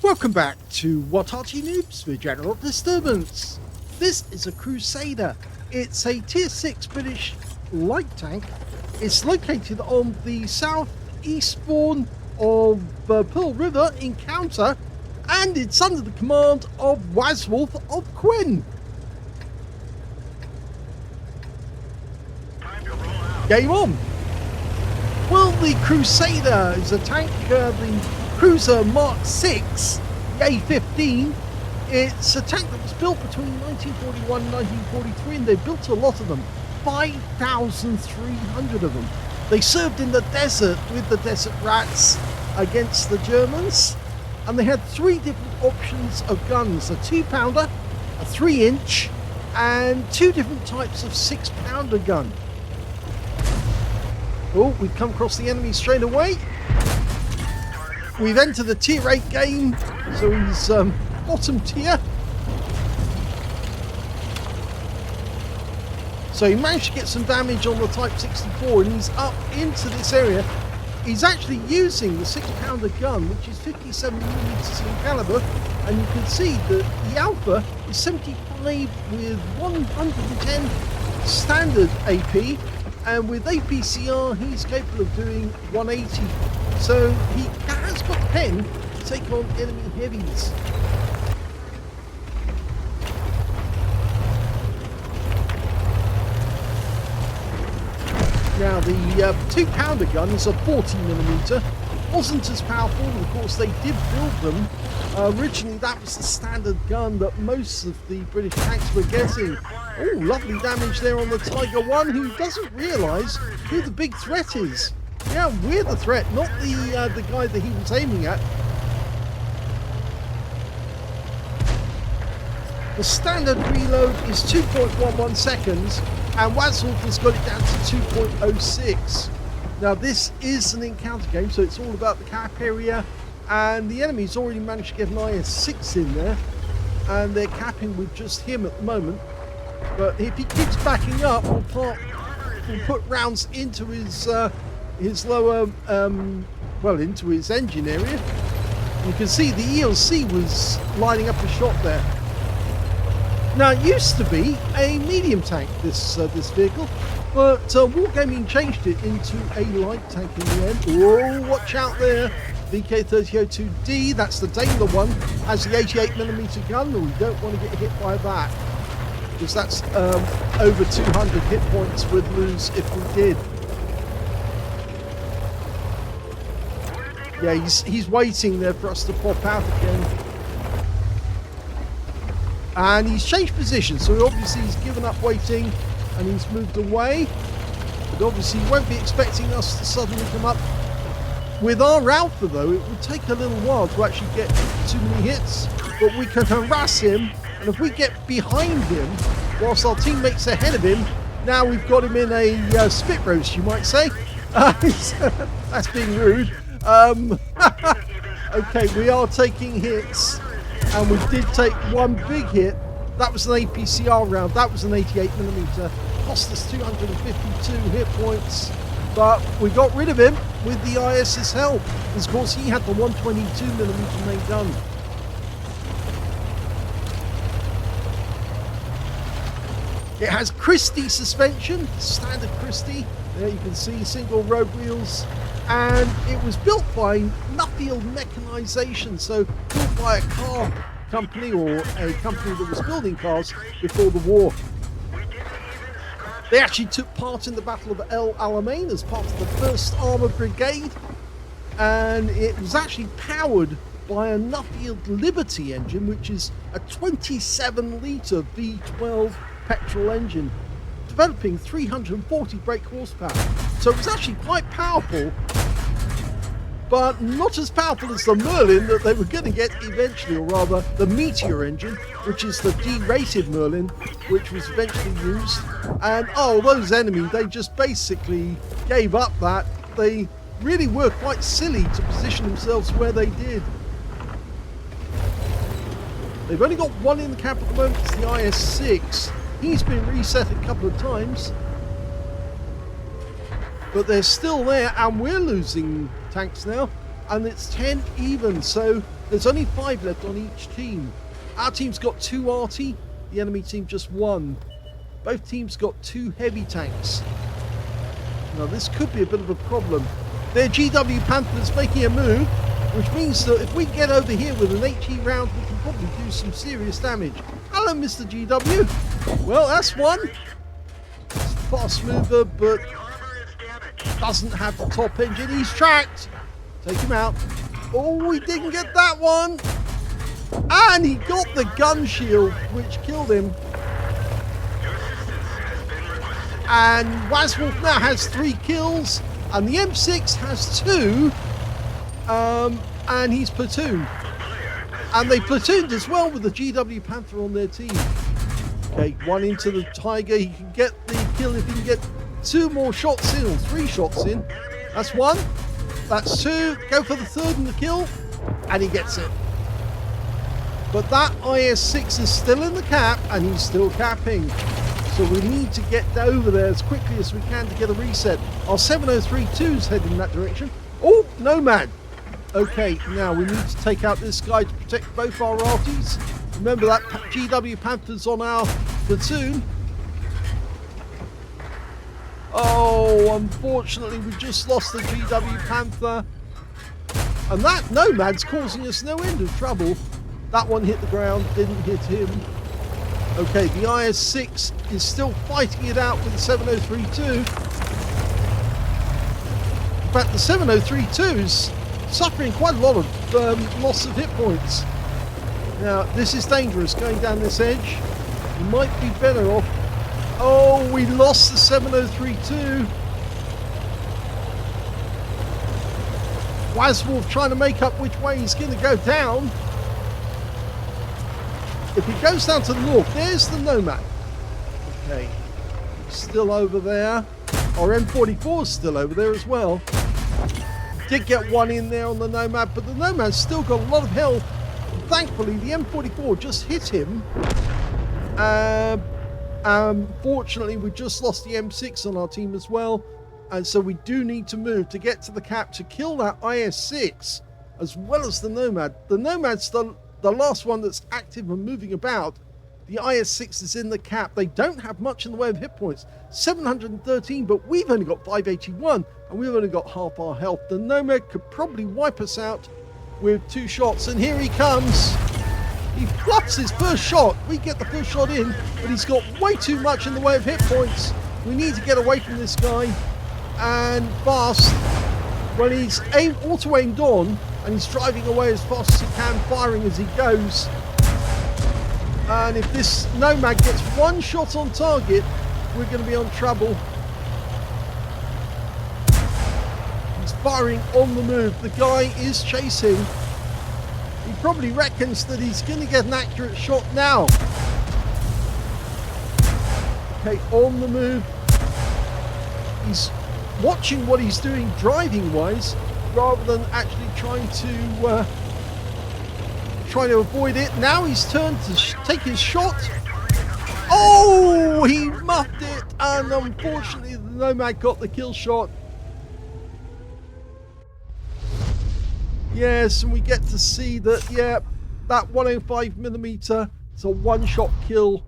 Welcome back to What Arty Noobs for General Disturbance. This is a Crusader. It's a tier 6 British light tank. It's located on the southeast spawn of Pearl River in Counter, and it's under the command of Wazwulf of Quinn. Game on! Well, the Crusader is a tank, the Cruiser Mark 6, the A15. It's a tank that was built between 1941 and 1943, and they built a lot of them, 5,300 of them. They served in the desert with the Desert Rats against the Germans, and they had three different options of guns: a 2-pounder, a 3-inch, and two different types of 6-pounder gun. Oh, we've come across the enemy straight away. We've entered the tier 8 game, so he's bottom tier. So he managed to get some damage on the Type 64, and he's up into this area. He's actually using the 6-pounder gun, which is 57mm in caliber, and you can see that the Alpha is 75 with 110 standard AP, and with APCR he's capable of doing 180. So he has got the pen to take on enemy heavies. Now the 2-pounder gun is a 40mm, wasn't as powerful, and of course they did build them. Originally that was the standard gun that most of the British tanks were getting. Oh, lovely damage there on the Tiger 1, who doesn't realise who the big threat is. Yeah, we're the threat, not the guy that he was aiming at. The standard reload is 2.11 seconds, and Wazwulf has got it down to 2.06. Now this is an encounter game, so it's all about the cap area, and the enemy's already managed to get an IS-6 in there, and they're capping with just him at the moment. But if he keeps backing up, we'll put rounds into his lower, well, into his engine area. You can see the ELC was lining up a shot there. Now it used to be a medium tank, this vehicle, but Wargaming changed it into a light tank in the end. Oh, watch out there! VK3002D, that's the Daimler one, has the 88mm gun, and we don't want to get hit by that, because that's over 200 hit points we'd lose if we did. Yeah, he's waiting there for us to pop out again. And he's changed position, so obviously he's given up waiting and he's moved away. But obviously he won't be expecting us to suddenly come up. With our Alpha though, it would take a little while to actually get too many hits, but we can harass him, and if we get behind him whilst our teammates ahead of him, now we've got him in a spit roast, you might say. That's being rude. Okay, we are taking hits, and we did take one big hit. That was an APCR round, that was an 88mm, cost us 252 hit points, but we got rid of him with the IS's help, because of course he had the 122mm main gun. It has Christie suspension, standard Christie. There you can see single road wheels, and it was built by Nuffield Mechanisation, so built by a car company, or a company that was building cars before the war. They actually took part in the Battle of El Alamein as part of the 1st Armoured Brigade, and it was actually powered by a Nuffield Liberty engine, which is a 27-litre V12 petrol engine, developing 340 brake horsepower. So it was actually quite powerful, but not as powerful as the Merlin that they were going to get eventually, or rather the Meteor engine, which is the derated Merlin, which was eventually used. And oh, those enemies, they just basically gave up that. They really were quite silly to position themselves where they did. They've only got one in the camp at the moment, it's the IS-6. He's been reset a couple of times, but they're still there, and we're losing tanks now. and it's 10 even, so there's only 5 left on each team. Our team's got 2 Arty, the enemy team just 1. Both teams got 2 heavy tanks. Now this could be a bit of a problem. Their GW Panther's making a move, which means that if we get over here with an HE round, we can probably do some serious damage. Hello, Mr. GW. Well, that's one. It's a fast mover, but doesn't have the top engine. He's tracked. Take him out. Oh, he didn't get that one. And he got the gun shield, which killed him. And Wazwulf now has 3 kills, and the M6 has 2, and he's platooned. And they platooned as well with the GW Panther on their team. Okay, 1 into the Tiger. He can get the kill if he can get 2 more shots in, or 3 shots in. That's 1. That's 2. Go for the 3rd and the kill, and he gets it. But that IS-6 is still in the cap, and he's still capping. So we need to get over there as quickly as we can to get a reset. Our 703-2's heading in that direction. Oh, Nomad. Okay, now we need to take out this guy to protect both our Arties. Remember that GW Panther's on our platoon. Oh, unfortunately, we just lost the GW Panther. And that Nomad's causing us no end of trouble. That one hit the ground, didn't hit him. Okay, the IS-6 is still fighting it out with the 703-2. In fact, the 703-2 is suffering quite a lot of loss of hit points. Now, this is dangerous, going down this edge. We might be better off. Oh, we lost the 703-2. Wazwulf trying to make up which way he's going to go down. If he goes down to the north, there's the Nomad. Okay, still over there. Our M44 is still over there as well. Did get 1 in there on the Nomad, but the Nomad's still got a lot of health. Thankfully, the M44 just hit him. Fortunately, we just lost the M6 on our team as well. And so we do need to move to get to the cap to kill that IS-6 as well as the Nomad. The Nomad's the last one that's active and moving about. The IS-6 is in the cap. They don't have much in the way of hit points. 713, but we've only got 581, and we've only got half our health. The Nomad could probably wipe us out with 2 shots, and here he comes. He fluffs his first shot. We get the first shot in, but he's got way too much in the way of hit points. We need to get away from this guy, and fast. When he's auto-aimed on, and he's driving away as fast as he can, firing as he goes. And if this Nomad gets 1 shot on target, we're going to be on trouble. He's firing on the move. The guy is chasing. He probably reckons that he's going to get an accurate shot now. Okay, on the move. He's watching what he's doing driving-wise, rather than actually trying to avoid it. Now he's turned to take his shot. Oh, he muffed it, and unfortunately the Nomad got the kill shot. Yes, and we get to see that, yeah, that 105mm, it's a 1-shot kill,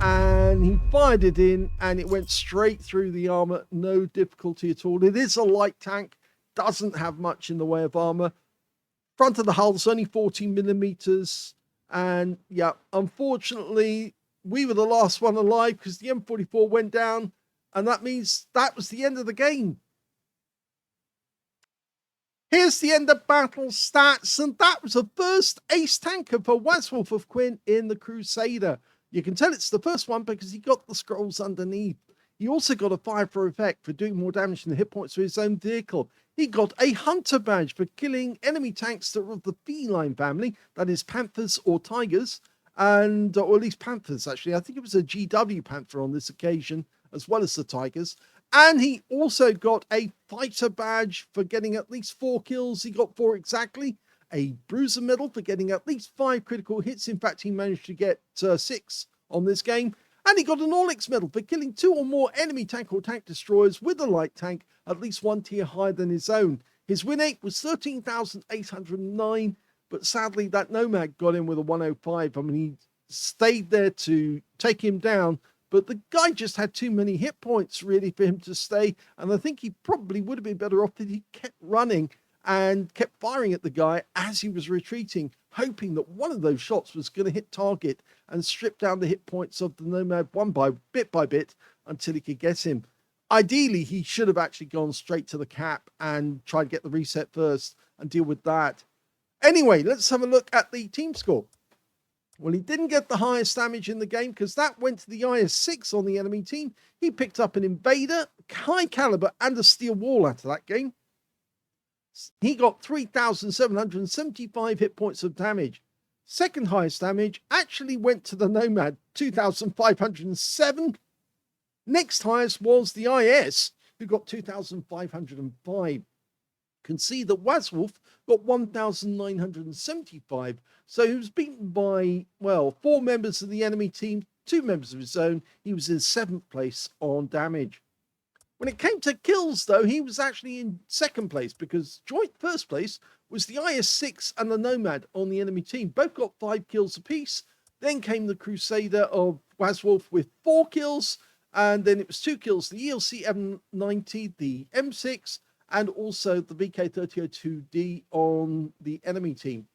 and he fired it in, and it went straight through the armor, no difficulty at all. It is a light tank. Doesn't have much in the way of armor. Front of the hull's only 14mm, and yeah, unfortunately we were the last one alive because the M44 went down, and that means that was the end of the game. Here's the end of battle stats, and that was the first ace tanker for Wazwulf of Quinn in the Crusader. You can tell it's the first one because he got the scrolls underneath. He also got a fire for effect for doing more damage than the hit points to his own vehicle. He got a hunter badge for killing enemy tanks that are of the feline family, that is panthers or tigers, and or at least panthers actually. I think it was a GW Panther on this occasion, as well as the tigers. And he also got a fighter badge for getting at least 4 kills. He got 4 exactly. A bruiser medal for getting at least 5 critical hits. In fact, he managed to get 6 on this game. And he got an All-X medal for killing 2 or more enemy tank or tank destroyers with a light tank, at least 1 tier higher than his own. His win rate was 13,809, but sadly that Nomad got in with a 105. I mean, he stayed there to take him down, but the guy just had too many hit points really for him to stay, and I think he probably would have been better off if he kept running and kept firing at the guy as he was retreating, hoping that one of those shots was going to hit target and strip down the hit points of the Nomad by bit until he could get him. Ideally, he should have actually gone straight to the cap and tried to get the reset first and deal with that. Anyway, let's have a look at the team score. Well, he didn't get the highest damage in the game because that went to the IS-6 on the enemy team. He picked up an Invader, high caliber, and a steel wall out of that game. He got 3,775 hit points of damage. Second highest damage actually went to the Nomad, 2,507. Next highest was the IS, who got 2,505. You can see that Wazwulf got 1,975. So he was beaten by, well, 4 members of the enemy team, 2 members of his own. He was in 7th place on damage. When it came to kills, though, he was actually in 2nd place because joint 1st place was the IS-6 and the Nomad on the enemy team. Both got 5 kills apiece. Then came the Crusader of Wazwulf with 4 kills. And then it was 2 kills, the ELC M90, the M6, and also the VK3002D on the enemy team.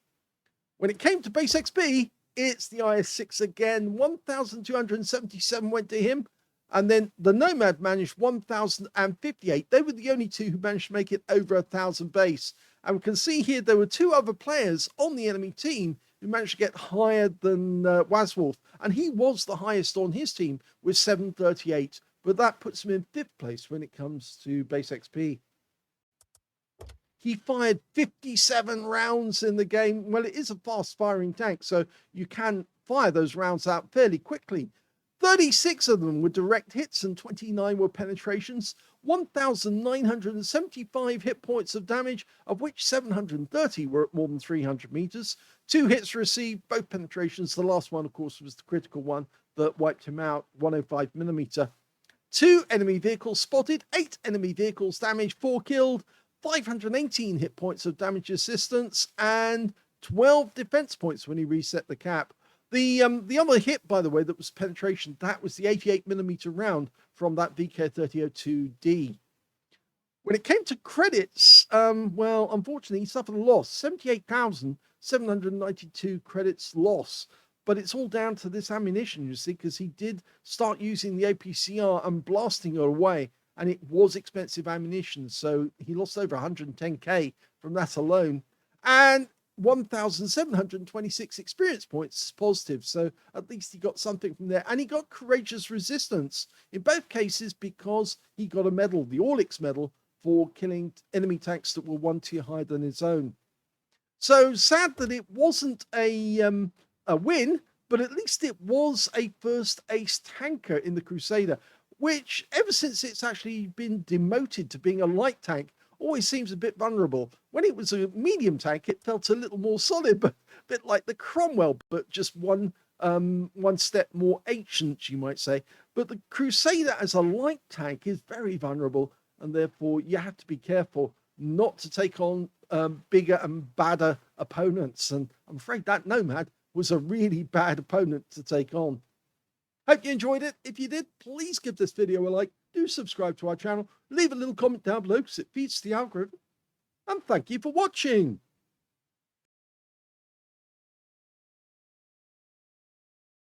When it came to base XP, it's the IS-6 again. 1,277 went to him. And then the Nomad managed 1,058. They were the only 2 who managed to make it over 1,000 base. And we can see here there were 2 other players on the enemy team who managed to get higher than Wazwulf. And he was the highest on his team with 738. But that puts him in 5th place when it comes to base XP. He fired 57 rounds in the game. Well, it is a fast-firing tank, so you can fire those rounds out fairly quickly. 36 of them were direct hits and 29 were penetrations. 1,975 hit points of damage, of which 730 were at more than 300 meters. 2 hits received, both penetrations. The last one, of course, was the critical one that wiped him out, 105 millimeter. 2 enemy vehicles spotted, 8 enemy vehicles damaged, 4 killed, 518 hit points of damage assistance, and 12 defense points when he reset the cap. The other hit, by the way, that was penetration, that was the 88 millimeter round from that VK3002D. When it came to credits, well, unfortunately, he suffered a loss, 78,792 credits loss. But it's all down to this ammunition, you see, because he did start using the APCR and blasting it away, and it was expensive ammunition, so he lost over 110k from that alone. And 1,726 experience points positive, so at least he got something from there. And he got courageous resistance in both cases because he got a medal, the Orlix medal, for killing enemy tanks that were 1 tier higher than his own. So sad that it wasn't a win, but at least it was a first ace tanker in the Crusader, which ever since it's actually been demoted to being a light tank, always seems a bit vulnerable. When it was a medium tank, it felt a little more solid, but a bit like the Cromwell, but just one step more ancient, you might say. But the Crusader as a light tank is very vulnerable, and therefore you have to be careful not to take on bigger and badder opponents. And I'm afraid that Nomad was a really bad opponent to take on. Hope you enjoyed it. If you did, please give this video a like. Do subscribe to our channel. Leave a little comment down below because it feeds the algorithm. And thank you for watching.